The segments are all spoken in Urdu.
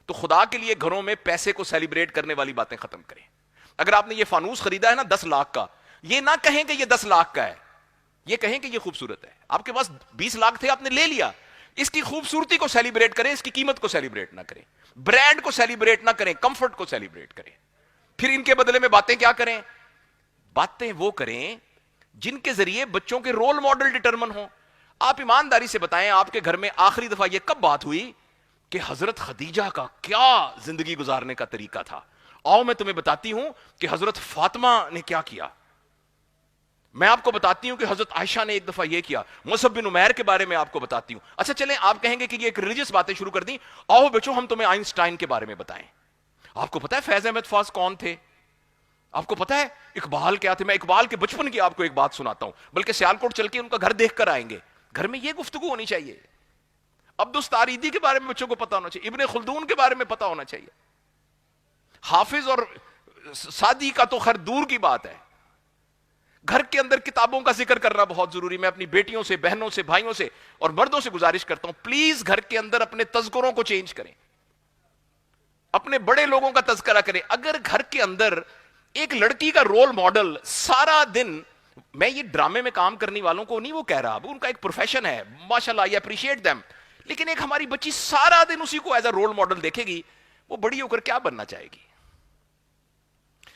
تو خدا کے لیے گھروں میں پیسے کو سیلیبریٹ کرنے والی باتیں ختم کریں. اگر آپ نے یہ فانوس خریدا ہے نا 10 لاکھ کا، یہ نہ کہیں کہ یہ 10 لاکھ کا ہے، یہ کہیں کہ یہ خوبصورت ہے. آپ کے پاس 20 لاکھ تھے، آپ نے لے لیا، اس کی خوبصورتی کو سیلیبریٹ کریں، اس کی قیمت کو سیلیبریٹ نہ کریں، برانڈ کو سیلیبریٹ نہ کریں، کمفرٹ کو سیلیبریٹ کریں. پھر ان کے بدلے میں باتیں کیا کریں؟ باتیں وہ کریں جن کے ذریعے بچوں کے رول ماڈل ڈٹرمن ہوں. آپ ایمانداری سے بتائیں آپ کے گھر میں آخری دفعہ یہ کب بات ہوئی کہ حضرت خدیجہ کا کیا زندگی گزارنے کا طریقہ تھا؟ آؤ میں تمہیں بتاتی ہوں کہ حضرت فاطمہ نے کیا کیا. میں آپ کو بتاتی ہوں کہ حضرت عائشہ نے ایک دفعہ یہ کیا. مصعب بن عمیر کے بارے میں آپ کو بتاتی ہوں. اچھا چلیں، آپ کہیں گے کہ یہ ایک ریلیجس باتیں شروع کر دیں. آؤ بچوں ہم تمہیں آئنسٹائن کے بارے میں بتائیں. آپ کو پتا ہے فیض احمد فاض کون تھے؟ آپ کو پتا ہے اقبال کیا تھے؟ میں اقبال کے بچپن کی آپ کو ایک بات سناتا ہوں، بلکہ سیالکوٹ چل کے ان کا گھر دیکھ کر آئیں گے. گھر میں یہ گفتگو ہونی چاہیے. عبدالستاریدی کے بارے میں بچوں کو پتا ہونا چاہیے، ابن خلدون کے بارے میں پتا ہونا چاہیے. حافظ اور سعدی کا تو خیر دور کی بات ہے. گھر کے اندر کتابوں کا ذکر کرنا بہت ضروری. میں اپنی بیٹیوں سے، بہنوں سے، بھائیوں سے اور مردوں سے گزارش کرتا ہوں، پلیز گھر کے اندر اپنے تذکروں کو چینج کریں، اپنے بڑے لوگوں کا تذکرہ کریں. اگر گھر کے اندر ایک لڑکی کا رول ماڈل سارا دن، میں یہ ڈرامے میں کام کرنے والوں کو نہیں وہ کہہ رہا، ان کا ایک پروفیشن ہے، ماشاءاللہ آئی اپریشیٹ دیم، لیکن ایک ہماری بچی سارا دن اسی کو ایز اے رول ماڈل دیکھے گی، وہ بڑی ہو کر کیا بننا چاہے گی؟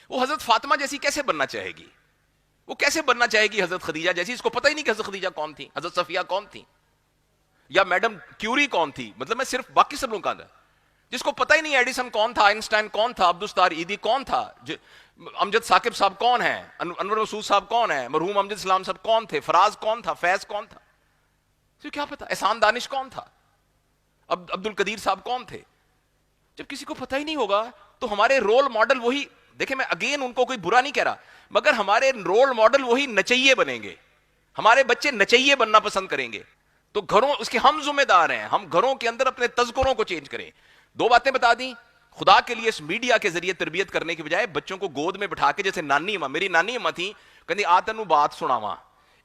وہ حضرت فاطمہ جیسی کیسے بننا چاہے گی؟ وہ کیسے بننا چاہے گی حضرت خدیجہ جیسی؟ اس کو پتہ ہی نہیں کہ حضرت خدیجہ کون تھی، حضرت صفیہ کون تھی، یا میڈم کیوری کون تھی. مطلب میں صرف باقی سب لوگوں کا، جس کو پتہ ہی نہیں ایڈیسن کون تھا، آئنسٹائن کون تھا، عبدالستار ایدی کون تھا، امجد ثاقب صاحب کون ہیں، انور مسعود صاحب کون ہیں، مرحوم امجد اسلام صاحب کون تھے، فراز کون تھا، فیض کون تھا، کیا پتا، احسان دانش کون تھا، عبد القدیر صاحب کون تھے. جب کسی کو پتہ ہی نہیں ہوگا تو ہمارے رول ماڈل وہی، دیکھیں میں اگین ان کو کوئی برا نہیں کہہ رہا، مگر ہمارے رول ماڈل وہی نچیے بنیں گے. ہمارے بچے نچیے بننا پسند کریں گے. تو گھروں اس کے ہم ذمہ دار ہیں، ہم گھروں کے اندر اپنے تذکروں کو چینج کریں. 2 باتیں بتا دیں. خدا کے لیے اس میڈیا کے ذریعے تربیت کرنے کی بجائے بچوں کو گود میں بٹھا کے، جیسے نانی اماں، میری نانی اماں تھی، کہندی آ تینوں بات سناواں.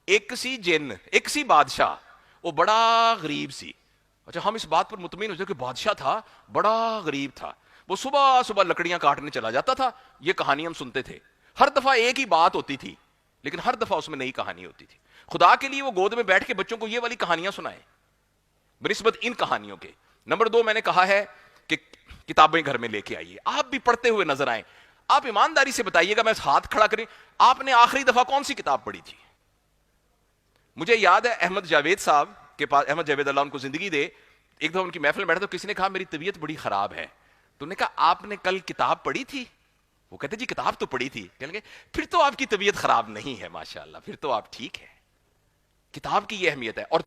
ایک سی جن، ایک سی بادشاہ، وہ بڑا غریب سی. اچھا ہم اس بات پر مطمئن ہو جائے کہ بادشاہ تھا بڑا غریب تھا، وہ صبح صبح لکڑیاں کاٹنے چلا جاتا تھا. یہ کہانی ہم سنتے تھے، ہر دفعہ ایک ہی بات ہوتی تھی، لیکن ہر دفعہ اس میں نئی کہانی ہوتی تھی. خدا کے لیے وہ گود میں بیٹھ کے بچوں کو یہ والی کہانیاں سنائیں بنسبت ان کہانیوں کے. نمبر 2 میں نے کہا ہے کہ کتابیں گھر میں لے کے آئیے، آپ بھی پڑھتے ہوئے نظر آئیں. آپ ایمانداری سے بتائیے گا، میں ہاتھ کھڑا کریں، آپ نے آخری دفعہ کون سی کتاب پڑھی تھی؟ مجھے یاد ہے احمد جاوید صاحب کے پاس، احمد جاوید اللہ ان کو زندگی دے، ایک دفعہ ان کی محفل میں بیٹھا تو کسی نے کہا میری طبیعت بڑی خراب ہے. تو انہوں نے کہا آپ نے کل کتاب پڑھی تھی؟ وہ کہتے جی کتاب تو پڑھی تھی. کہنے لگے پھر تو آپ کی طبیعت خراب نہیں ہے، ماشاءاللہ، پھر تو آپ ٹھیک ہے. کتاب کی یہ اہمیت ہے. اور